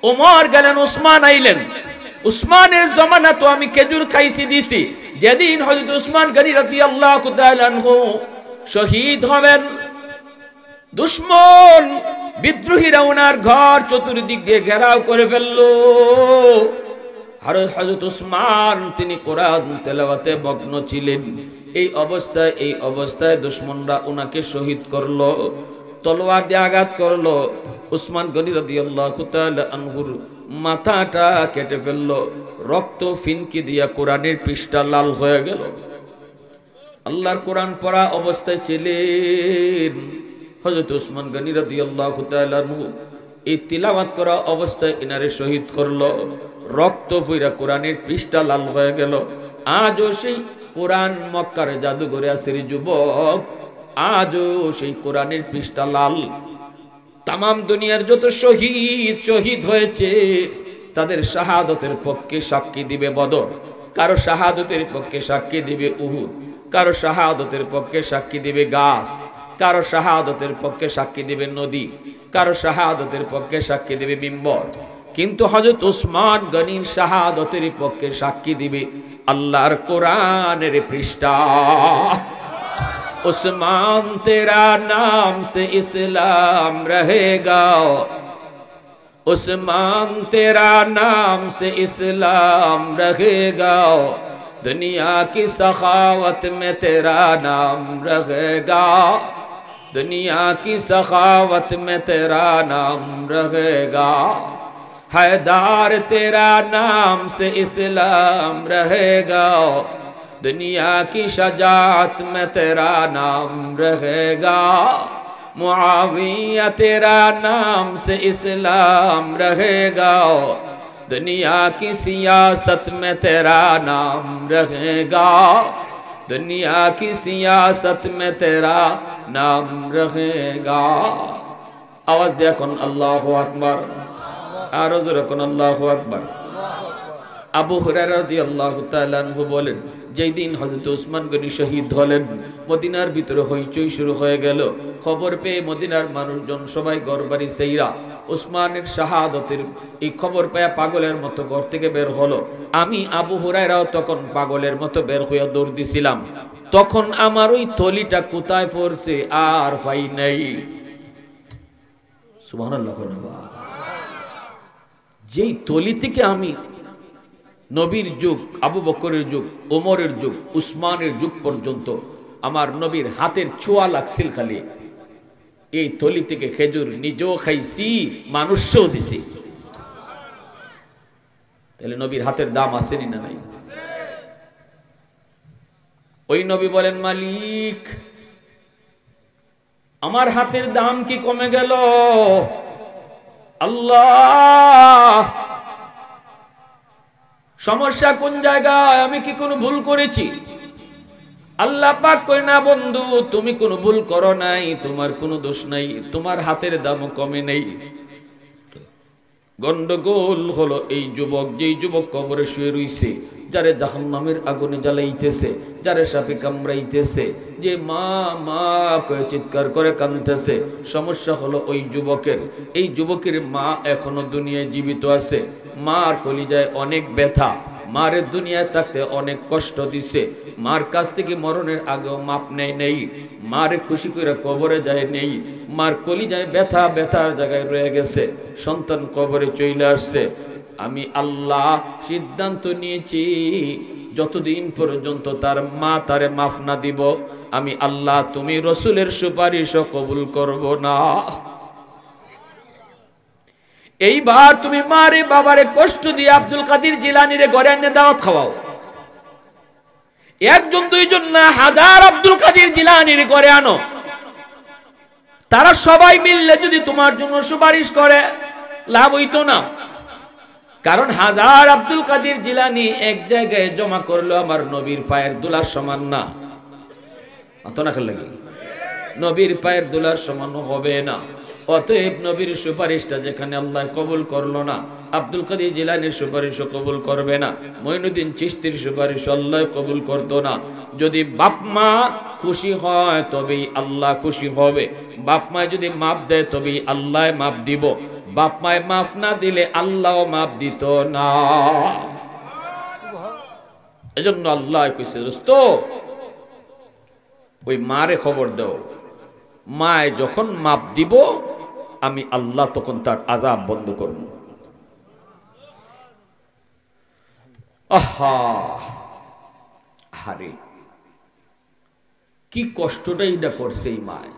ওমর গেলেন, উসমান আইলেন। উসমানের জমানা তো আমি খেজুর খাইছি দিছি। যেদিন হযরত উসমান গনি রাদিয়াল্লাহু তাআলা আনহু শহীদ হবেন, দুশমন বিদ্রোহীরা ওনার ঘর চতুর্দিক দিয়ে ঘেরাও করে ফেললো। আর হযরত উসমান তিনি কোরআন তেলাওয়াতে মগ্ন ছিলেন। এই অবস্থায় দুশমনরা ওনাকে শহীদ করলো, তলোয়ার দিয়ে আঘাত করলো। উসমান গনি রাদিয়াল্লাহু তাআলা আনহুর মাথাটা কেটে ফেললো, রক্ত ফিনকি দিয়া কোরআনের পৃষ্ঠা লাল হয়ে গেল। আল্লাহর কোরআন পড়া অবস্থায় ছিলেন হযরত উসমান গনি রাদিয়াল্লাহু তাআলা আনহু। এই তিলাওয়াত করা অবস্থায় ইনারে শহীদ করলো, রক্ত পইরা কোরআনের পৃষ্ঠা লাল হয়ে গেল। আজও সেই কোরআন মক্কার জাদুঘরে আছে রে যুবক, আজও সেই কোরআনের পৃষ্ঠা লাল। তামাম দুনিয়ার যত শহীদ হয়েছে তাদের শাহাদতের পক্ষে সাক্ষী দিবে বদর, কারো শাহাদতের পক্ষে সাক্ষী দিবে উহুদ, কারো শাহাদতের পক্ষে সাক্ষী দিবে গাছ, কারো শাহাদতের পক্ষে সাক্ষী দিবে নদী, কারো শাহাদতের পক্ষে সাক্ষী দিবে মিম্বর। কিন্তু হযরত উসমান গনির শাহাদতের পক্ষে সাক্ষী দিবে আল্লাহর কোরআনের পৃষ্ঠা। उस्मान तेरा नाम से इस्लाम रहेगा, उस्मान तेरा नाम से इस्लाम रहेगा, दुनिया की सखावत में तेरा नाम रहेगा, दुनिया की सखावत में तेरा नाम रहेगा, हैदार तेरा नाम से इस्लाम रहेगा, दुनिया की शजाअत में तेरा नाम रहेगा, मुआविया तेरा नाम से इस्लाम रहेगा, दुनिया की सियासत में तेरा नाम रहेगा, दुनिया की सियासत में तेरा नाम रहेगा। आवाज देखुन अल्लाहु अकबर, आरो जोरे कोन अल्लाहु अकबर। আবু হুরায়রা রাদিয়াল্লাহু তাআলা আনহু বলেন, যেই দিন হযরত উসমান গনি শহীদ হলেন মদিনার ভিতরে হইচই শুরু হয়ে গেল। খবর পেয়ে মদিনার মানুষজন সবাই ঘরবাড়ি সেইরা উসমানের শাহাদতের এই খবর পেয়ে পাগলের মতো ঘর থেকে বের হলো। আমি আবু হুরায়রাও তখন পাগলের মতো বের হয়ে দৌড় দিছিলাম। তখন আমার ওই থলিটা কোথায় পড়ছে আর পাই নাই। সুবহানাল্লাহ। যেই থলি থেকে আমি নবীর যুগ, আবু বকরের যুগ, ওমরের যুগ, উসমানের যুগ পর্যন্ত আমার নবীর হাতের ছোঁয়া লাগছিল খালি, এই থলি থেকে খেজুর নিজেও খাইছি, মানুষও দিছি। তাহলে নবীর হাতের দাম আসেনি না নাই? ওই নবী বলেন, মালিক আমার হাতের দাম কি কমে গেল? আল্লাহ সমস্যা কোন জায়গায়? আমি কি কোনো ভুল করেছি? আল্লাহ পাক কই, না বন্ধু, তুমি কোনো ভুল করো নাই, তোমার কোনো দোষ নাই, তোমার হাতের দামও কমে নেই। গন্ডগোল হলো এই যুবক, যেই যুবক কবরে শুয়ে রইছে, যারে জাহান্নামের আগুনে জ্বালাইতেছে, যারে সাপে কামড়াইতেছে, যে মা মা কয়ে চিৎকার করে কাঁদতেছে। সমস্যা হলো ওই যুবকের, এই যুবকের মা এখনো দুনিয়ায় জীবিত আছে, মার কলিজায় অনেক ব্যথা, মারে দুনিয়ায় থাকতে অনেক কষ্ট দিছে, মার কাছ থেকে মরণের আগেও মাপ নেই নেই, মারে খুশি করে কবরে যায় নেই, মার কলিজায় ব্যথা ব্যথার জায়গায় রয়ে গেছে, সন্তান কবরে চলে আসছে। আমি আল্লাহ সিদ্ধান্ত নিয়েছি, যতদিন পর্যন্ত তার মা তারে মাফ না দিব, আমি আল্লাহ তুমি রসুলের সুপারিশও কবুল করব না। এইবার তুমি মারে বাবারে কষ্ট দিয়ে আব্দুল কাদের জিলানীরে ঘরে এনে দাওয়াত খাওয়াও। একজন দুইজন না, হাজার আব্দুল কাদের জিলানীর ঘরে আনো, তারা সবাই মিললে যদি তোমার জন্য সুপারিশ করে, লাভ হইতো না। কারণ হাজার আব্দুল কাদের জিলানী এক জায়গায় জমা করলো আমার নবীর পায়ের দুলার সমান না, অত না লাগে, নবীর পায়ের দুলার সমান হবে না। অতএব নবীর সুপারিশটা যেখানে আল্লাহ কবুল করলো না, আব্দুল কাদের জিলানীর সুপারিশও কবুল করবে না, মঈনুদ্দিন চিশতির সুপারিশ আল্লাহ কবুল করতো না। যদি বাপ মা খুশি হয় তবেই আল্লাহ খুশি হবে, বাপ মা যদি মাপ দেয় তবেই আল্লাহ মাপ দিব। বাপ মায় মাফ না দিলে আল্লাহও মাফ দিত না। এজন্য আল্লাহ কইছে দোস্ত ওই মারে খবর দাও, মায় যখন মাপ দিব আমি আল্লাহ তখন তার আযাব বন্ধ করব। আহা হারে কি কষ্টটাই না করছে এই মায়।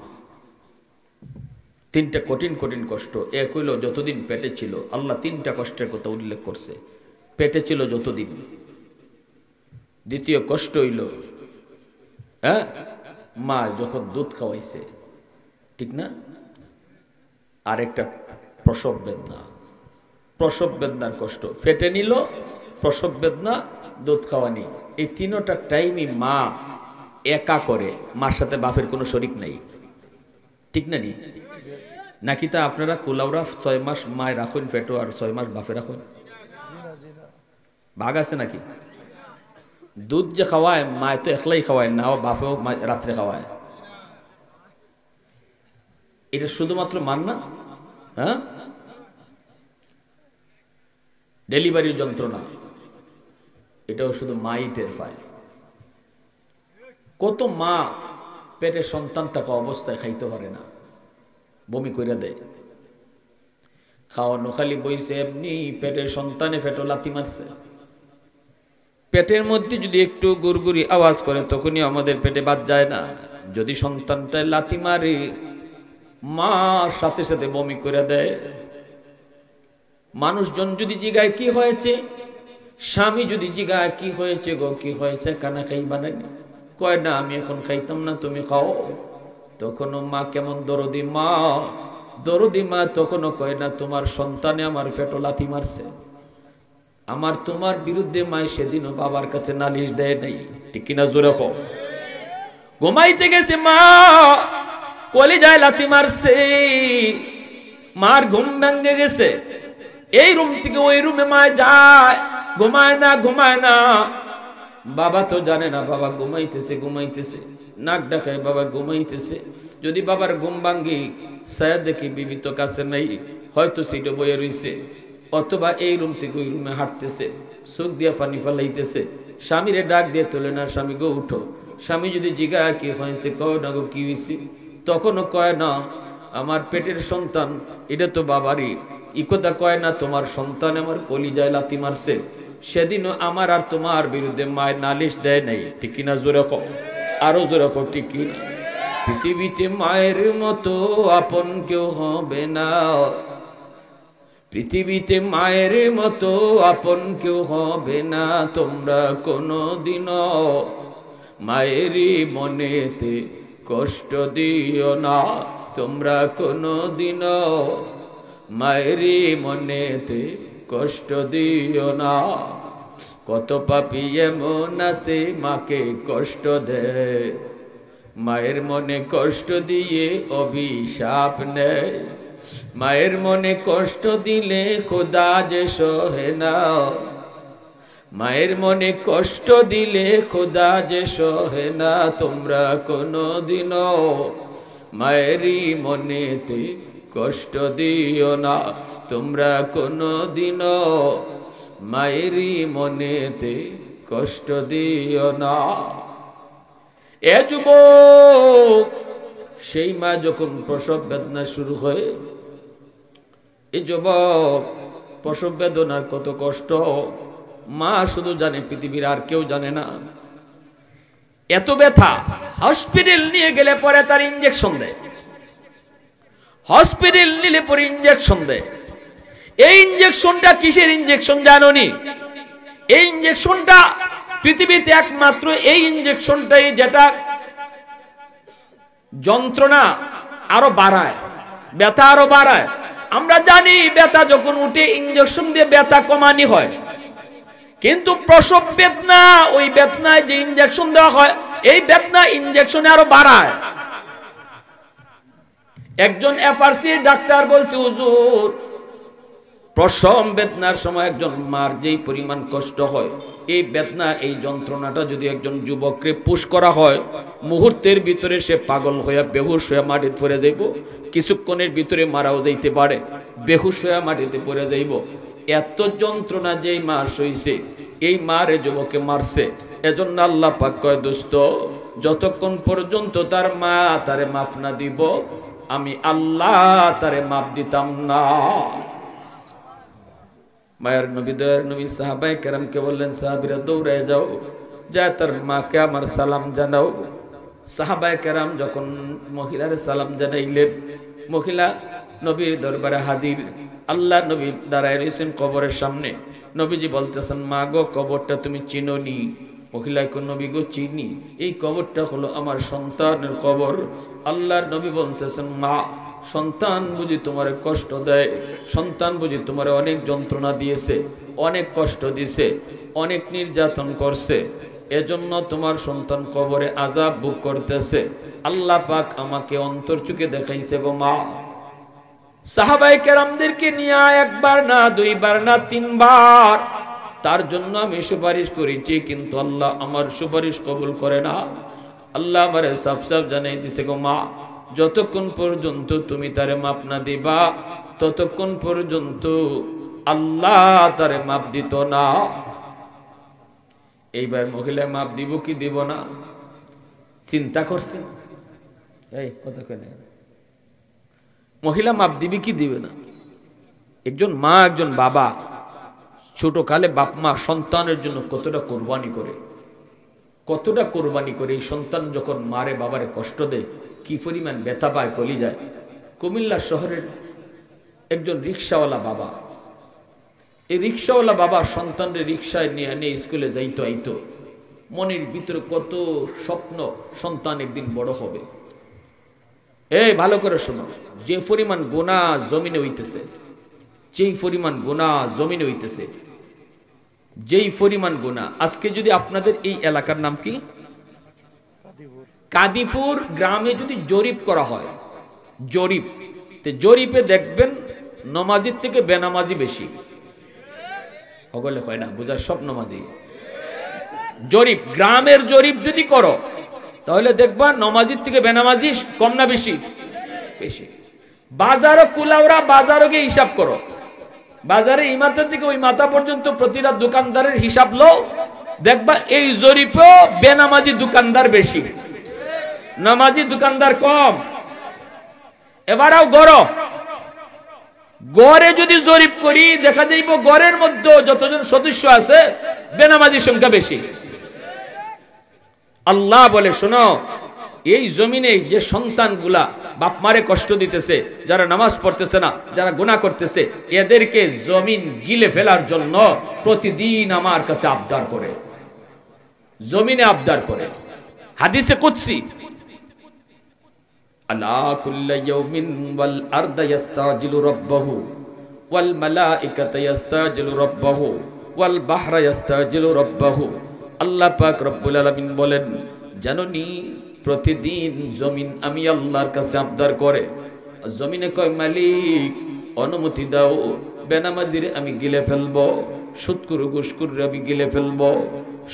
তিনটা কঠিন কঠিন কষ্ট। এক হইল যতদিন পেটে ছিল, আল্লাহ তিনটা কষ্টের কথা উল্লেখ করছে, পেটে ছিল যতদিন। দ্বিতীয় কষ্ট হইল হ্যাঁ মা যখন দুধ খাওয়াইছে, ঠিক না? আরেকটা প্রসব বেদনা, প্রসব বেদনার কষ্ট, পেটে নিল, প্রসব বেদনা, দুধ খাওয়ানি। এই তিনটা টাইমই মা একা করে, মার সাথে বাপের কোনো শরিক নাই, ঠিক না? নি নাকি তা আপনারা কুলাউরা 6 মাস মায় রাখুন পেটো আর 6 মাস বাপে রাখুন, ভাগ আছে নাকি? দুধ যে খাওয়ায় মায় তো একলাই খাওয়ায় না, বাপেও রাত্রে খাওয়ায়। এটা শুধুমাত্র মান না, হ্যাঁ? ডেলিভারির যন্ত্রণা এটাও শুধু মাই টের পায়। কত মা পেটে সন্তান থাকা অবস্থায় খাইতে পারে না, বমি কইরা দেয়। খাওয়ানো খালি বইছে এমনি, পেটের সন্তানে পেটো লাথি মারছে। পেটের মধ্যে যদি একটু গুড়গুড়ি আওয়াজ করে তখনই আমাদের পেটে বাদ যায় না। যদি সন্তানটায় লাথি মারে মা সাথে সাথে বমি করে দেয়। মানুষজন যদি জিগায় কি হয়েছে, স্বামী যদি জিগায় কি হয়েছে গো, কি হয়েছে, কানা খাই বানাইনি, কয় না আমি এখন খাইতাম না, তুমি খাও। তখনও মা কেমন দরদি মা, দরদি মা তখনও কয় না তোমার সন্তানে আমার পেটো লাথি মারছে। আমার তোমার বিরুদ্ধে মায় সেদিনও বাবার কাছে নালিশ দেয় নাই, ঠিক কিনা? জোরে কও। ঘুমাইতে গেছে মা, কলিজায় লাথি মারছে, মার ঘুম ভেঙে গেছে। এই রুম থেকে ওই রুমে মায় যায়, ঘুমায় না, ঘুমায় না। বাবা তো জানে না বাবা ঘুমাইতেছে, ঘুমাইতেছে, নাক ডাকায় বাবা ঘুমাইতেছে। যদি বাবার ঘুম ভাঙ্গি ছায়া দেখি বিবি তো কাছে নাই, হয়তো সিটে বয়ে রইছে, অথবা এই রুম থেকে ওই রুমে হাঁটতেছে, চোখ দিয়া পানি ফালাইতেছে। স্বামীরে ডাক দিয়ে তোলে না, স্বামী গো উঠো। স্বামী যদি জিগা কি হয়েছে, কয় না গো কি হয়েছে, তখনও কয় না আমার পেটের সন্তান, এটা তো বাবারই। ই কথা কয় না তোমার সন্তান আমার কলিজায় লাথি মারছে। সেদিনও আমার আর তোমার বিরুদ্ধে মায়ের নালিশ দেয় নাই, ঠিক কিনা? জোরে কও, আরো জোরে কও, ঠিক কিনা? পৃথিবীতে মায়ের মতো আপন কেউ হবে না, পৃথিবীতে মায়ের মতো আপন কেউ হবে না। তোমরা কোনোদিনও মায়েরই মনেতে কষ্ট দিও না, তোমরা কোনোদিনও মায়েরই মনেতে কষ্ট দিও না। কত পাপী এমন আছে মাকে কষ্ট দেয়, মায়ের মনে কষ্ট দিয়ে অভিশাপ নেয়। মায়ের মনে কষ্ট দিলে খোদা যে সহে না, মায়ের মনে কষ্ট দিলে খোদা যে সহে না। তোমরা কোনোদিনও মায়েরই মনেতে কষ্ট দিও না, তোমরা কোনোদিনও মায়েরই মনেতে কষ্ট দিও না। এ যুবক, সেই মা যখন প্রসব বেদনা শুরু হয়, এই যুবক প্রসব বেদনার কত কষ্ট মা শুধু জানে, পৃথিবীর আর কেউ জানে না। এত ব্যথা, হসপিটাল নিয়ে গেলে পরে তার ইঞ্জেকশন দেয়, হসপিটাল নিলে পরে ইঞ্জেকশন দেয়। এই ইঞ্জেকশনটা কিসের ইঞ্জেকশন জানোনি? এই ইঞ্জেকশনটা পৃথিবীতে একমাত্র এই ইঞ্জেকশনটাই যেটা যন্ত্রণা আরো বাড়ায়, ব্যথা আরো বাড়ায়। আমরা জানি ব্যথা যখন উঠে ইঞ্জেকশন দিয়ে ব্যথা কমানি হয়, কিন্তু প্রসব বেদনা, ওই বেদনায় যে ইঞ্জেকশন দেওয়া হয়, এই বেদনা ইঞ্জেকশনে আরো বাড়ায়। একজন এফআরসি ডাক্তার বলছে হুজুর প্রসব বেদনার সময় একজন মার যেই পরিমাণ কষ্ট হয়, এই বেদনা এই যন্ত্রণাটা যদি একজন যুবককে পুশ করা হয়, মুহূর্তের ভিতরে সে পাগল হয়ে বেহুশ হয়ে মাটিতে পড়ে যাইব, কিছুক্ষণের ভিতরে মারাও যাইতে পারে, বেহুশ হয়ে মাটিতে পড়ে যাইব। এত যন্ত্রণা যেই মার সইছে, এই মারে যুবকে মারছে। এজন্য আল্লাহ পাক কয়, দোস্ত যতক্ষণ পর্যন্ত তার মা তারে মাফ না দিব, আমি আল্লাহ তারে মাফ দিতাম না। মায়ের নবী দয়ার নবী সাহাবায়ে কেরামকে বললেন, সাহাবীরা দৌড়ায় যাও, যা তার মাকে আমার সালাম জানাও। সাহাবায়ে কেরাম যখন মহিলার সালাম জানাইলেন, মহিলা নবীর দরবারে হাজির। আল্লাহ নবী দাঁড়ায় রয়েছেন কবরের সামনে। নবীজি বলতেছেন, মা গো, কবরটা তুমি চিনোনি? মহিলা কো, নবী গো চিনি, এই কবরটা হলো আমার সন্তানের কবর। আল্লাহর নবী বলতেছেন, মা, সন্তান বুঝি তোমার কষ্ট দেয়? সন্তান বুঝি তোমার অনেক যন্ত্রণা দিয়েছে, অনেক কষ্ট দিছে, অনেক নির্যাতন করছে, এজন্য তোমার সন্তান কবরে আযাব ভোগ করতেছে। আল্লাহ পাক আমাকে অন্তর চোখে দেখাইছে গো মা। সাহাবায়ে কেরামদেরকে নিয়ে একবার না, দুইবার না, তিনবার তার জন্য আমি সুপারিশ করেছি, কিন্তু আল্লাহ আমার সুপারিশ কবুল করে না। আল্লাহ আমারে সাফ সাফ জানাই দিছে গো মা, যতক্ষণ পর্যন্ত তুমি তারে মাপ না দিবা, ততক্ষণ পর্যন্ত আল্লাহ তারে মাপ দিত না। এইবার মহিলা মাপ দিব কি দিব না চিন্তা করছেন? এই কথা কেন, মহিলা মাপ দিবে কি দিবে না? একজন মা, একজন বাবা ছোটকালে বাপ মা সন্তানের জন্য কতটা কোরবানি করে, কতটা কোরবানি করে। এই সন্তান যখন মারে বাবারে কষ্ট দেয়, কি পরিমাণ ব্যথা পায় কলিজায়। কুমিল্লা শহরের একজন রিক্সাওয়ালা বাবা, এই রিক্সাওয়ালা বাবা সন্তানদের রিক্সায় নিয়ে নিয়ে স্কুলে যাইতো আইতো, মনের ভিতরে কত স্বপ্ন সন্তান একদিন বড় হবে। এই ভালো করে শোনো, যে পরিমাণ গুনাহ জমিনে হইতেছে, যেই পরিমাণ গুনাহ জমিনে হইতেছে, যেই পরিমাণ গুনাহ, আজকে যদি আপনাদের এই এলাকার নাম কি, কাদিপুর গ্রামে যদি জরিপ করা হয়, জরিপে দেখবেন নমাজির থেকে বেনামাজি বেশি। সকলে হয় না বুঝার, সব নমাজি। জরিপ, গ্রামের জরিপ যদি করো, তাহলে দেখবা নমাজির থেকে বেনামাজি কম না বেশি? বেশি। বাজারও কুলাউরা, বাজারও গিয়ে হিসাব করো, বাজারে এই মাথা থেকে ওই মাথা পর্যন্ত প্রতিটা দোকানদারের হিসাব লো, দেখবা এই জরিপেও বেনামাজি দোকানদার বেশি, নামাজি দোকানদার কম। এবারও গড়ে যদি জরিপ করি, দেখা যাইব গড়ের মধ্যে যতজন সদস্য আছে, বেনামাজির সংখ্যা বেশি। আল্লাহ বলে, শোনো, এই জমিনে যে সন্তানগুলা বাপ মারে কষ্ট দিতেছে, যারা নামাজ পড়তেছে না, যারা গুনাহ করতেছে, এদেরকে জমিন গিলে ফেলার জন্য প্রতিদিন আমার কাছে আবদার করে, জমিনে আবদার করে। হাদিসে কুদসি, আলা কুল্লি ইয়াউমিন ওয়াল আরদু ইস্তাজিলু রাব্বাহু ওয়াল মালাইকাতু ইস্তাজিলু রাব্বাহু ওয়াল বাহরা ইস্তাজিলু রাব্বাহু। আল্লাহ পাক রব্বুল আলামিন বলেন, জানোনি প্রতিদিন জমিন আমি আল্লাহর কাছে আবদার করে। জমিনে কয়, মালিক অনুমতি দাও, বেনামাজিরে আমি গিলে ফেলবো, সুদকুর ঘুষকুর আমি গিলে ফেলবো।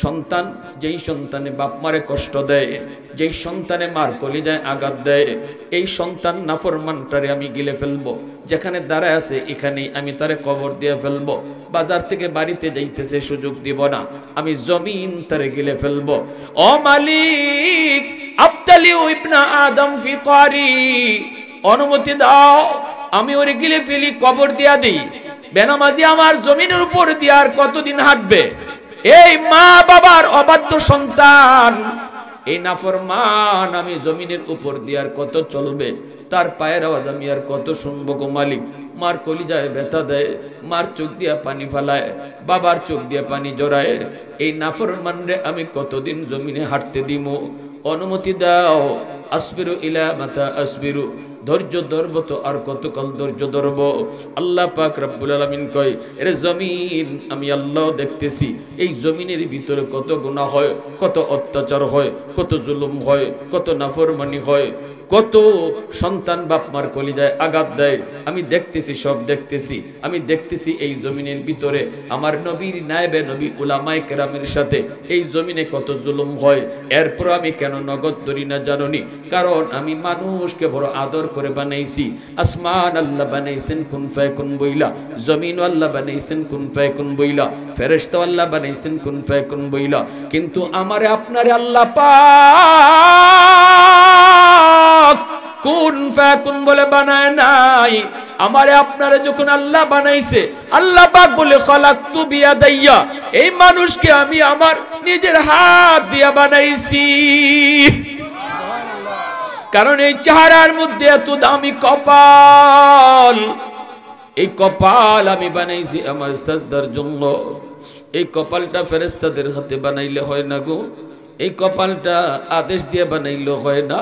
সন্তান, যেই সন্তানে বাপ মারে কষ্ট দেয়, যেই সন্তানে মার কলিজায় আঘাত দেয়, এই সন্তান নাফরমানটারে আমি গিলে ফেলবো। যেখানে দাঁড়ায় আছে এখানেই আমি তারে কবর দিয়ে ফেলবো। বাজার থেকে বাড়িতে যাইতেছে, সুযোগ দিব না, আমি জমিন তারে গিলে ফেলবো। ও মালিক, আবতালিউ ইবনা আদম ফি কারি, অনুমতি দাও, আমি ওরে গিলে ফেলি, কবর দিয়া দিই। বেনামাজি আমার জমিনের উপর দিয়ে আর কতদিন হাঁটবে? এই মা বাবার অবাধ্য সন্তান, এই নাফরমান আমি জমিনের উপর দিয়ে আর কত চলবে? তার পায়ের আওয়াজ আমি আর কত শুনবো গো মালিক? মার কলিজায় ব্যথা দেয়, মার চোখ দিয়া পানি ফালায়, বাবার চোখ দিয়া পানি জড়ায়। এই নাফরমান রে আমি কতদিন জমিনে হাঁটতে দিমু? অনুমতি দাও। আসবিরু ইলা মাতা আসবিরু, ধৈর্য ধরবো তো আর কতকাল ধৈর্য ধরবো? আল্লাহ পাক রব্বুল আলামিন কয়, এর জমিন আমি আল্লাহ দেখতেছি এই জমিনের ভিতরে কত গুনাহ হয়, কত অত্যাচার হয়, কত জুলুম হয়, কত নাফরমানি হয়, কত সন্তান বাপ মার কলিজায় আঘাত দেয়। আমি দেখতেছি, সব দেখতেছি। আমি দেখতেছি এই জমিনের ভিতরে আমার নবীর নায়েবে নবী উলামায়ে কেরামের সাথে এই জমিনে কত জুলুম হয়। এরপর আমি কেন নগদ ধরি না জানোনি? কারণ আমি মানুষকে বড় আদর করে বানাইছি। আসমান আল্লাহ বানাইছেন কুন ফায়াকুন বইলা, জমিন আল্লাহ বানাইছেন কুন ফায়াকুন বইলা, ফেরেশতা আল্লাহ বানাইছেন কুন ফায়াকুন বইলা। কিন্তু আমারে আপনারে আল্লাহ পাক কুন ফায়াকুন বলে বানায় নাই। আমারে আপনারে যখন আল্লাহ বানাইছে, আল্লাহ পাক বলে খালাকতু বিয়াদাইয়া, এই মানুষকে আমি আমার নিজের হাত দিয়া বানাইছি। কারণ এই চেহারার মধ্যে এত দামি কপাল, এই কপাল আমি বানাইছি আমার সাজদার জন্য। এই কপালটা ফেরেশতাদের হাতে বানাইলে হয় না গো, এই কপালটা আদেশ দিয়ে বানাইলে হয় না।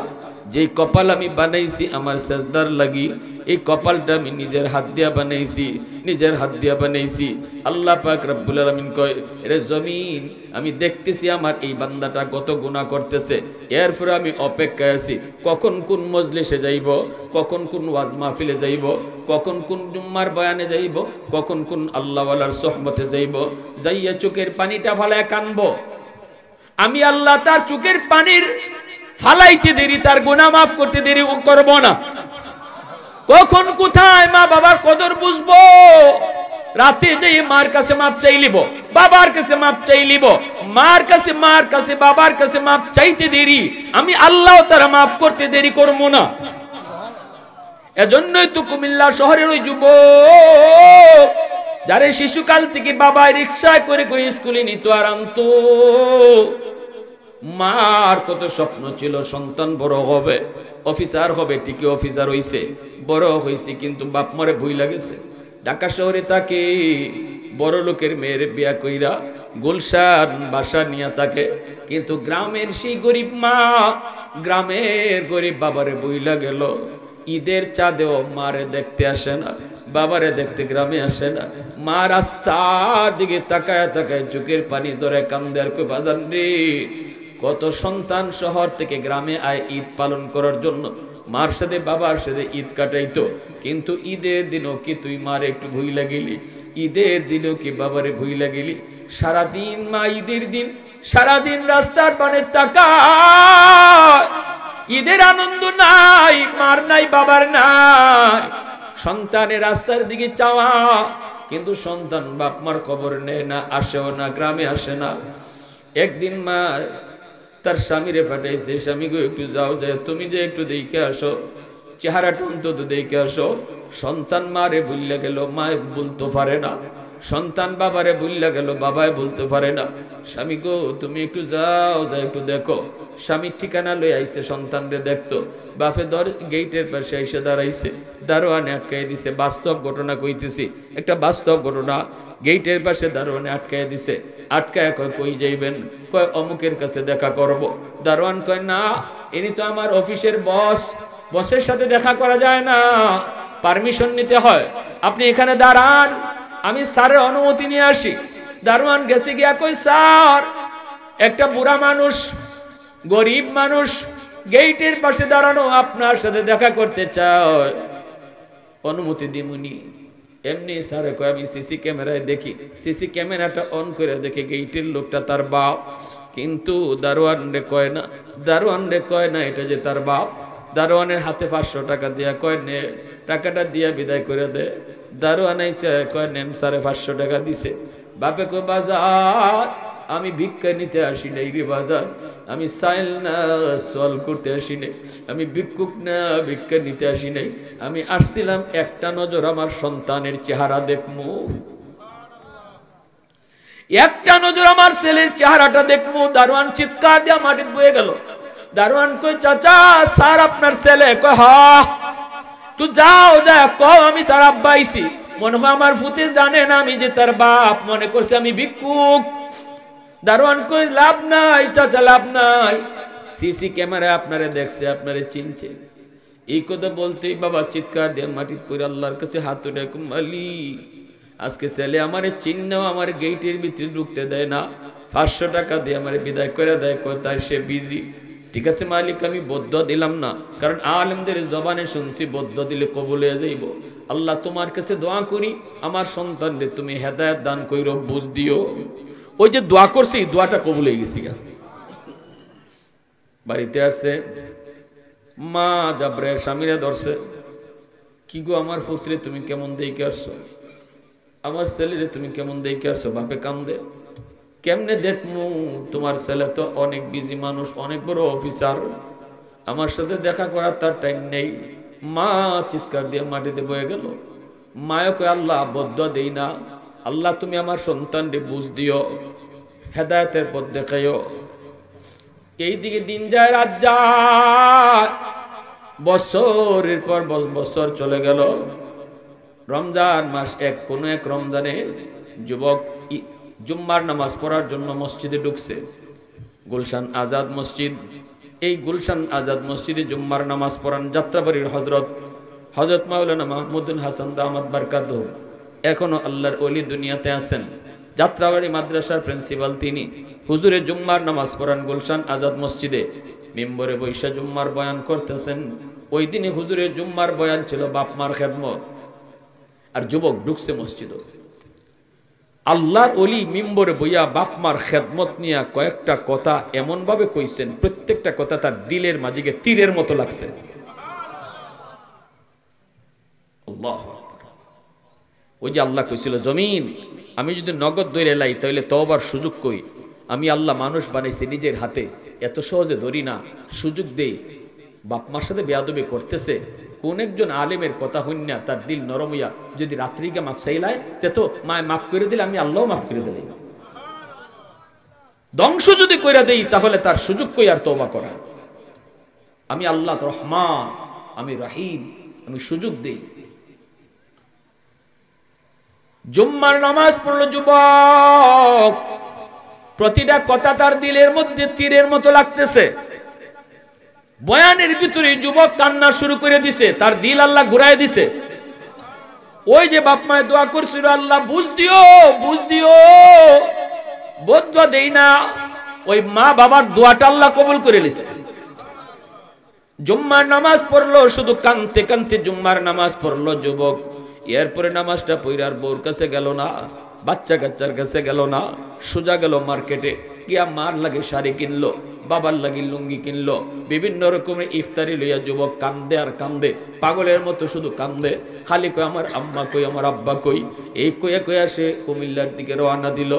যে কপাল আমি বানাইছি আমার সাজদার লাগি, এই কপালটা আমি নিজের হাত দিয়া বানাইছি, নিজের হাত দিয়া বানাইছি। আল্লাহ পাক রব্বুল আলামিন কয়, এরে জমিন আমি দেখতেছি আমার এই বান্দাটা কত গুনাহ করতেছে। এরপরে আমি অপেক্ষায় আছি কখন কোন মজলিসে যাইব, কখন কোন ওয়াজ মাহফিলে যাইব, কখন কোন জুম্মার বয়ানে যাইব, কখন কোন আল্লাহওয়ালার সোহবতে যাইব, যাইয়া চোখের পানিটা ফালায় কানবো। আমি আল্লাহ তার চোখের পানির ফালাইতে দেরি, তার গুনাহ মাফ করতে দেরি করব না। কখন কোথায় মা বাবার কদর বুঝবো? রাতে যেয়ে মার কাছে মাপ চাই লিব, বাবার কাছে মাপ চাই লিব, মার কাছে বাবার কাছে মাপ চাইতে দেরি, আমি আল্লাহ তারা মাফ করতে দেরি করব না। এজন্যই তো কুমিল্লা শহরের ওই যুবক যারে শিশুকাল থেকে বাবা রিকশায় করে করে স্কুলে নিত আর আনতো, মার কত স্বপ্ন ছিল সন্তান বড় হবে, অফিসার হবে, ঠিকই অফিসার হইছে, বড় হইছে, কিন্তু বাপ মারে ভুই লাগেছে। ঢাকা শহরে তাকে বড় লোকের মেয়ের বিয়া কইরা গুলশান বাসা নিয়ে থাকে, কিন্তু গ্রামের সেই গরিব মা, গ্রামের গরিব বাবারে বইলা গেল। ঈদের চাঁদেও মারে দেখতে আসে না, বাবারে দেখতে গ্রামে আসে না। মা রাস্তার দিকে তাকায় তাকায় চোখের পানি ধরে কান্দে আর কই, বাজান রে, কত সন্তান শহর থেকে গ্রামে আয় ঈদ পালন করার জন্য, মার সাথে বাবার সাথে ঈদ কাটাইতো, কিন্তু ঈদের দিনও কি তুই মারে একটু ভুইলা গেলি? ঈদের দিনও কি বাবারে ভুইলা গেলি? সারাদিন মা ঈদের দিন সারাদিন রাস্তার পানে তাকায়, ঈদের আনন্দ নাই, মার নাই, বাবার নাই। সন্তানের রাস্তার দিকে চাওয়া, কিন্তু সন্তান বাপ মার খবর নেয় না, আসেও না, গ্রামে আসে না। একদিন মা তার স্বামীরে পাঠাইছে, স্বামী গো একটু যাও, যায় তুমি যে একটু দেখে আসো, চেহারাটা অন্তত দেখে আসো। সন্তান মারে ভুললে গেল, মায়ে বলতে পারে না, সন্তান বাবারে ভুললে গেল, বাবায় বলতে পারে না। স্বামী গো তুমি একটু যাও, যা একটু দেখো। স্বামীর ঠিকানা লই আইছে, সন্তানরে দেখতো। বাপে গেটের পাশে এসে দাঁড়াইছে, দারোয়ানে আটকাই দিছে। বাস্তব ঘটনা কইতেছি, একটা বাস্তব ঘটনা। গেটের পাশে দারোয়ানে আটকাই দিছে, আটকায় কয় কই যাইবেন? কয় অমুকের কাছে দেখা করব। দারোয়ান কয় না, ইনি তো আমার অফিসের বস, বসের সাথে দেখা করা যায় না, পারমিশন নিতে হয়, আপনি এখানে দাঁড়ান, আমি স্যারের অনুমতি নিয়ে আসি। দারোয়ান গেছে গিয়া কই, স্যার একটা বুড়া মানুষ, গরিব মানুষ গেটের পাশে দাঁড়ানো, আপনার সাথে দেখা করতে চায়, অনুমতি দিমুনি? এমনি স্যারে কয় আমি সিসি ক্যামেরায় দেখি, সিসি ক্যামেরাটা অন করে দেখে গেটের লোকটা তার বাপ, কিন্তু দারোয়ান রে কয় না, দারোয়ান রে কয় না এটা যে তার বাপ। দারোয়ানের হাতে 500 টাকা দিয়া কয় নে, টাকাটা দিয়া বিদায় করে দে। দারোয়ান আইসে কয় নেন, স্যারে 500 টাকা দিছে। বাপে কয় বাজার আমি ভিক্ষা নিতে আসি নাই রে বাজার, আমি সাইল না সওয়াল করতে আসি নাই, আমি ভিক্ষুক না ভিক্ষা নিতে আসি নাই, আমি আসছিলাম একটা নজর আমার সন্তানের চেহারা দেখমু, একটা নজর আমার ছেলের চেহারাটা দেখমু। দারোয়ান চিৎকার দিয়ে মাটিতে বয়ে গেল। দারোয়ান কই, চাচা স্যার আপনার ছেলে? কয় হ্যাঁ। তুই যাও, যা কও আমি তার আব্বা আইছি। মনে হয় আমার ফুতে জানে না আমি যে তার বাপ, মনে করছে আমি ভিক্ষুক। দারোয়ান কই, লাভ নাই চাচা, লাভ নাই, সিসি ক্যামেরায় আপনারে দেখছে, আপনারে চিনছে। এই কথা বলতেই বাবা চিৎকার দিয়ে মাটির পরে আল্লাহর কাছে হাত উঠে মালি আজকে ছেলে আমারে চিহ্নও আমার গেটের ভিতরে ঢুকতে দেয় না, 500 টাকা দিয়ে আমারে বিদায় করে দেয়, কোথায় সে বিজি। ঠিক আছে মালিক, আমি বদদুয়া দিলাম না, কারণ আলেমদের জবানে শুনছি বদদুয়া দিলে কবুল হয়ে যাইব। আল্লাহ তোমার কাছে দোয়া করি আমার সন্তানরে তুমি হেদায়েত দান কইরো, বুঝ দিও। ওই যে দোয়া করছি দোয়াটা কবুল হয়ে গেছি। বাড়িতে আসছে মা জাবরে স্বামীরা ধরছে, কি গো আমার পুত্রে তুমি কেমন দেখে আসছো, আমার ছেলেরে তুমি কেমন দেখে আসছো। বাপে কান্দে, কেমনে দেখমু, তোমার ছেলে তো অনেক বিজি মানুষ, অনেক বড় অফিসার, আমার সাথে দেখা করার তার টাইম নেই। মা চিৎকার দিয়ে মাটিতে বয়ে গেল। মায়ও কয় আল্লাহ বদদুয়া দেই না, আল্লাহ তুমি আমার সন্তানরে বুঝ দিও, হেদায়েতের পথ দেখাইও। এইদিকে দিন যায় রাত যায়, বছরের পর বছর চলে গেল। রমজান মাস কোনো এক রমজানে যুবক জুম্মার নামাজ পড়ার জন্য মসজিদে ঢুকছে, গুলশান আজাদ মসজিদ। এই গুলশান আজাদ মসজিদে জুম্মার নামাজ পড়ান যাত্রাবাড়ির হযরত মাওলানা মাহমুদুল হাসান দামাত বারকাতুহু, এখনো আল্লাহর ওলি দুনিয়াতে আছেন। যাত্রাবাড়ি মাদ্রাসার প্রিন্সিপাল তিনি। হুজুরে জুম্মার নামাজ পড়ান গুলশান আজাদ মসজিদে, মিম্বরে বৈশা জুম্মার বয়ান করতেছেন। ওই দিনে হুজুরের জুম্মার বয়ান ছিল বাপ মার খেদমত, আর যুবক ঢুকছে মসজিদ। আল্লাহর ওলি মিম্বরে বইয়া বাপ মার খেদমত নিয়ে কয়েকটা কথা এমন ভাবে কইছেন, প্রত্যেকটা কথা তার দিলের মাঝিকে তীরের মতো লাগছে। আল্লাহু আকবার। ওই যে আল্লাহ কইছিল জমিন আমি যদি নগদ ধরে লাই তাহলে তওবার সুযোগ কই, আমি আল্লাহ মানুষ বানাইছি নিজের হাতে, এত সহজে ধরি না, সুযোগ দেই। বাপ মার সাথে বেয়াদবি করতেছে, কোন একজন আলেমের কথা হইনা তার দিল নরম হইয়া যদি রাত্রিকে মাফ চাইলায় তে তো মায় মাফ করে দিলে আমি আল্লাহ মাফ করে দিলাম। ধ্বংস যদি কইরা দেই তাহলে তার সুযোগ কই আর তওবা করা। আমি আল্লাহ রহমান, আমি রহিম, আমি সুযোগ দেই। জুম্মার নামাজ পড়লো যুবক, প্রতিটা কথা তার দিলের মধ্যে তীরের মতো লাগতেছে। বয়ানের ভিতরে যুবক কান্না শুরু করে দিছে, তার দিল আল্লাহ ঘুরাই দিছে। ওই যে বাপ মায়ের দোয়া করছিল আল্লাহ বুঝ দিও, বুঝ দিও, বদদুয়া দেই না, ওই মা বাবার দোয়াটা আল্লাহ কবুল করে নিছে। জুম্মার নামাজ পড়লো, শুধু কানতে কানতে জুম্মার নামাজ পড়লো যুবক। এরপরে নামাজটা পইরার বউর কাছে গেল না, বাচ্চা কাচ্চার কাছে গেল না, সোজা গেল মার্কেটে গিয়া মার লাগে শাড়ি কিনলো, বাবার লাগি লুঙ্গি কিনলো, বিভিন্ন রকমের ইফতারি লইয়া যুবক কান্দে আর কান্দে, পাগলের মতো শুধু কান্দে, খালি কই আমার আম্মা কই, আমার আব্বা কই। এই কইয়া কইয়া সে কুমিল্লার দিকে রওনা দিল।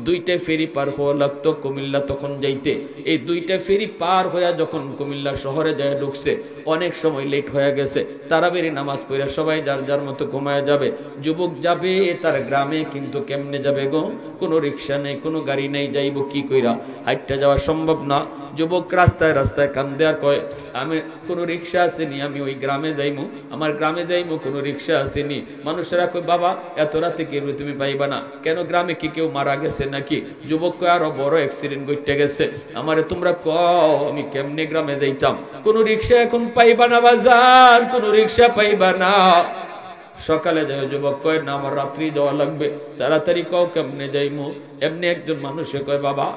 2টা ফেরি পার হওয়া লাগতো কুমিল্লা তখন যাইতে। এই 2টা ফেরি পার হইয়া যখন কুমিল্লা শহরে যায় ঢুকছে, অনেক সময় লেট হয়ে গেছে। তারাবির নামাজ পড়ে সবাই যার যার মতো ঘুমায় যাবে। যুবক যাবে তার গ্রামে, কিন্তু কেমনে যাবে গো, কোনো রিক্সা নেই, কোনো গাড়ি নেই, যাইব কি কইরা, হাইটটা যাওয়া সম্ভব না। যুবক রাস্তায় রাস্তায় কান্দে আর কয় আমি কোনো রিক্সা আসেনি, আমি ওই গ্রামে যাইমু, আমার গ্রামে যাইমু, কোনো রিক্সা আসেনি। মানুষেরা কয় বাবা এত রাতে কি তুমি পাইবা না কেন, গ্রামে কি কেউ মারা গেছে নাকি? যুবক কয় আরো বড় অ্যাক্সিডেন্ট ঘটে গেছে, আমারে তোমরা কও আমি কেমনে গ্রামে যাইতাম, কোনো রিক্সা এখন পাইবা না বাজার, কোনো রিক্সা পাইবা না। সকালে যায় যুবক কয় না আমার রাত্রি যাওয়া লাগবে, তাড়াতাড়ি কও কেমনে যাইমু। এমনি একজন মানুষে কয় বাবা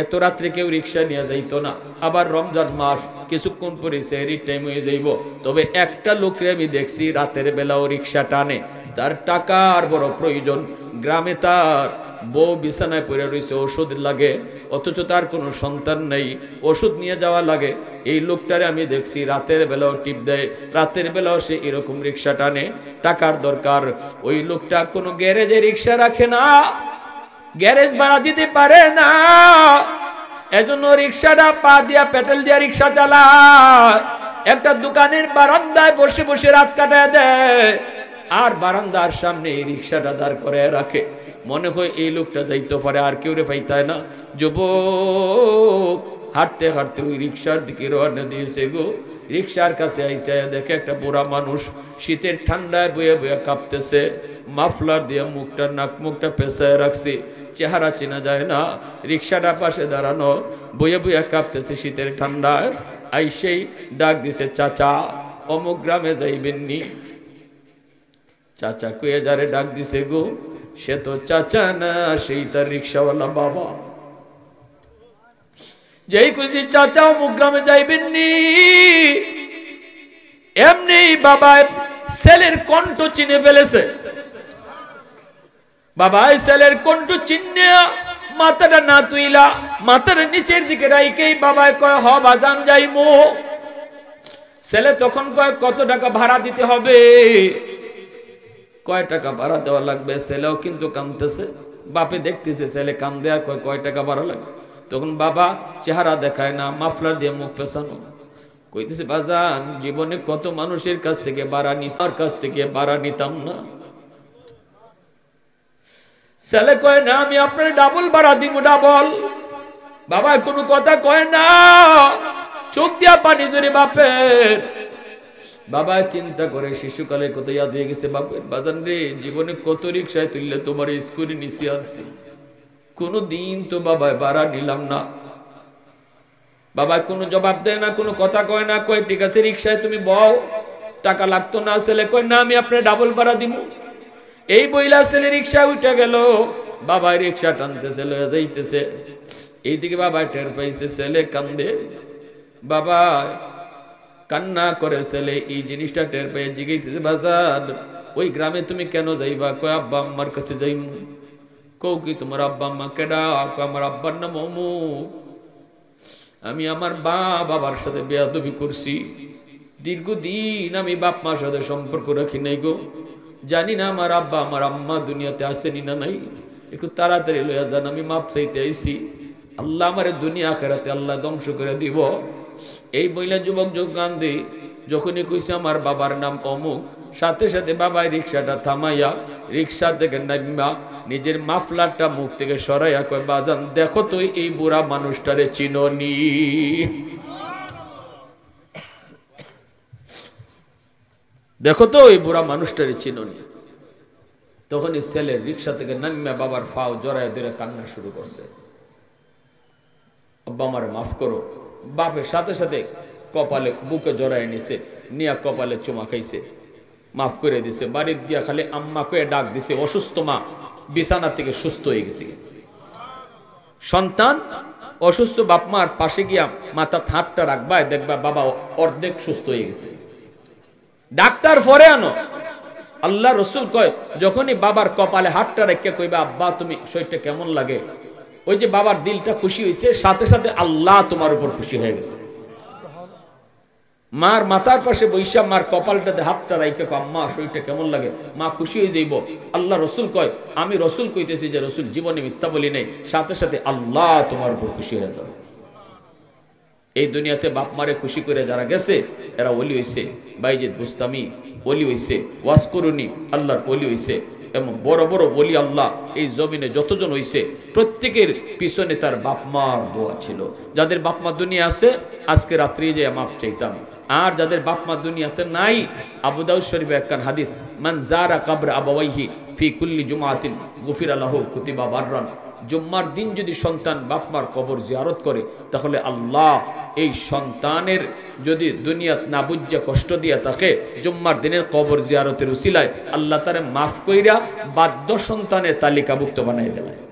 এত রাত্রে কেউ রিক্সা নিয়ে যাইতো না, আবার রমজান মাস কিছুক্ষণ পরে সেহরির টাইম হয়ে যাইব। তবে একটা লোকরে আমি দেখছি রাতের বেলাও রিক্সা টানে, তার টাকার বড় প্রয়োজন, গ্রামে তার বউ বিছানায় পড়ে রয়েছে, ওষুধ লাগে, অথচ তার কোনো সন্তান নেই, ওষুধ নিয়ে যাওয়া লাগে। এই লোকটারে আমি দেখছি রাতের বেলাও টিপ দেয়, রাতের বেলাও সে এরকম রিক্সা টানে, টাকার দরকার। ওই লোকটা কোনো গ্যারেজে রিক্সা রাখে না, গ্যারেজ ভাড়া দিতে পারে না, এজন্য রিক্সাটা পা দিয়া পেট্রোল দিয়া রিক্সা চালায়, একটা দোকানের বারান্দায় বসে বসে রাত কাটায় দেয়, আর বারান্দার সামনে এই রিক্সাটা দাঁড় করে রাখে। মনে হয় এই লোকটা যাইতে পারে, আর কেউ রে পাইতায় না। যুবক হাঁটতে হাঁটতে ওই রিক্সার দিকে রওনা দিয়েছে গো। রিক্সার কাছে আইসা দেখে একটা বুড়া মানুষ শীতের ঠান্ডায় বয়ে বয়ে কাঁপতেছে, মাফলার দিয়ে মুখটা নাক মুখটা পেঁচায় রাখছে, চেহারা চেনা যায় না। রিক্সাটা পাশে দাঁড়ানো, বয়ে বয়ে কাঁপতেছে শীতের ঠান্ডায়। আইসেই ডাক দিছে চাচা, অমুক গ্রামে যাইবেন নি। চাচা কয়ে যারে ডাক দিছে গো, সে তো চাচা না, সেই তার রিক্সাওয়ালা বাবা। যেই কইছি চাচা অমুক গ্রামে যাইবেন নি, এমনি বাবা ছেলের কণ্ঠ চিনে ফেলেছে। বাবা ছেলের কণ্ঠ চিনে মাথাটা না তুইলা মাথার নিচের দিকে রাইকেই বাবা কয় হ বাজান যাইমু। ছেলে তখন কয় কত টাকা ভাড়া দিতে হবে? কয় টাকা ভাড়া দেওয়া লাগবে? ছেলেও কিন্তু কাঁদতেছে, বাপে দেখতেছে ছেলে কান্দে, আর কয় টাকা ভাড়া লাগবে? তখন বাবা চেহারা দেখায় না, মাফলার দিয়ে মুখ পেছানো, কইতেছে বাজান জীবনে কত মানুষের কাছ থেকে ভাড়া নিছি, আর কাছ থেকে ভাড়া নিতাম না। ছেলে কয় না আমি আপনার ডাবল ভাড়া দিব, ডাবল। বাবা কোনো কথা কয় না, চোখ দিয়া পানি ধরে বাপের। বাবা চিন্তা করে শিশুকালে কত ইয়াদ হয়ে গেছে বাপের। বাজান রে জীবনে কত রিক্সায় তুললে তোমার স্কুলে নিচে আনছি, কোনো দিন তো বাবা ভাড়া নিলাম না। বাবা কোনো জবাব দেয় না, কোনো কথা কয় না, কয় ঠিক আছে রিক্সায় তুমি বও, টাকা লাগতো না। ছেলে কয় না আমি আপনার ডাবল ভাড়া দিব। এই বইলা ছেলে রিক্সায় উঠে গেল, বাবা রিক্সা টানতেছে লয়ে যাইতেছে। এইদিকে বাবা টের পাইছে ছেলে কান্দে, বাবা কান্না করে। ছেলে এই জিনিসটা টের পেয়ে জিগাইতেছে বাজার ওই গ্রামে তুমি কেন যাইবা? কয় আব্বা আম্মার কাছে যাইম। কও কি তোমার আব্বা আম্মা কেডা? আমার আব্বার নাম অমুক। আমি আমার বাবার সাথে বেয়াদবি করছি, দীর্ঘদিন আমি বাপ মার সাথে সম্পর্ক রাখি নাই গো, জানি না আমার আব্বা আমার আম্মা দুনিয়াতে আসেনি না নাই, একটু তাড়াতাড়ি লইয়া যান, আমি মাপ চাইতে আইছি, আল্লাহ আমার দুনিয়া আখিরাতে আল্লাহ ধ্বংস করে দিব। এই বইলা যুবক যোগান্দি যখনই কইছে আমার বাবার নাম অমুক, সাথে সাথে বাবাই রিক্সাটা থামাইয়া রিক্সা থেকে নামিয়া নিজের মাফলারটা মুখ থেকে সরাইয়া কয় বাজান দেখো তো এই বুড়া মানুষটারে চিননি? দেখো তো এই বুড়া মানুষটারে চিননি? তখনই ছেলের রিক্সা থেকে নামিয়া বাবার ফাও জড়ায় ধরে কান্না শুরু করছে, আব্বা আমার মাফ করো। বাপের সাথে সাথে কপালে বুকে জড়ায় নিছে, নিয়া কপালে চুমা খাইছে, মাফ করে দিছে। বাড়িতে গিয়া খালি আম্মা কয়ে ডাক দিছে, অসুস্থ মা বিছানা থেকে সুস্থ হয়ে গেছে। সন্তান অসুস্থ বাপ মার পাশে গিয়া মাথা হাতটা রাখবা, দেখবা বাবা অর্ধেক সুস্থ হয়ে গেছে। ডাক্তার পরে আনো। আল্লাহ রসুল কয় যখনই বাবার কপালে হাতটা রেখে কইবা আব্বা তুমি শরীরটা কেমন লাগে, ওই যে বাবার দিলটা খুশি হয়েছে, সাথে সাথে আল্লাহ তোমার উপর খুশি হয়ে গেছে। মার মাথার পাশে বৈশা মার কপালটাতে হাতটা রাইখে আম্মা শরীরটা কেমন লাগে, মা খুশি হয়ে যাইব। আল্লাহ রসুল কয় আমি রসুল কইতেছি যে রসুল জীবনে মিথ্যা বলি নাই, সাথে সাথে আল্লাহ তোমার উপর খুশি হয়ে যাবে। এই দুনিয়াতে বাপ মারে খুশি করে যারা গেছে এরা ওলি হইছে, বাইজিদ বুস্তামি ওলি হইছে, ওয়াসকরুনি আল্লাহর ওলি হইছে, এবং বড় বড় ওলি আল্লাহ এই জমিনে যতজন হইছে প্রত্যেকের পিছনে তার বাপ মার দোয়া ছিল। যাদের বাপ মা দুনিয়া আছে আজকে রাত্রি যে মাপ চাইতাম, আর যাদের বাপ মা দুনিয়াতে নাই, আবু দাউদ শরীফে একখান হাদিস, মান যারা কবর আবাওয়াইহি ফি কুল্লি জুমাতিন গুফিরা লাহু কুতিবা বাররান। জুম্মার দিন যদি সন্তান বাপমার কবর জিয়ারত করে তাহলে আল্লাহ এই সন্তানের যদি দুনিয়াত না বুঝে কষ্ট দিয়া থাকে, জুম্মার দিনের কবর জিয়ারতের উসিলায় আল্লাহ তারে মাফ কইরা বাধ্য সন্তানের তালিকাভুক্ত বানাই দেয়।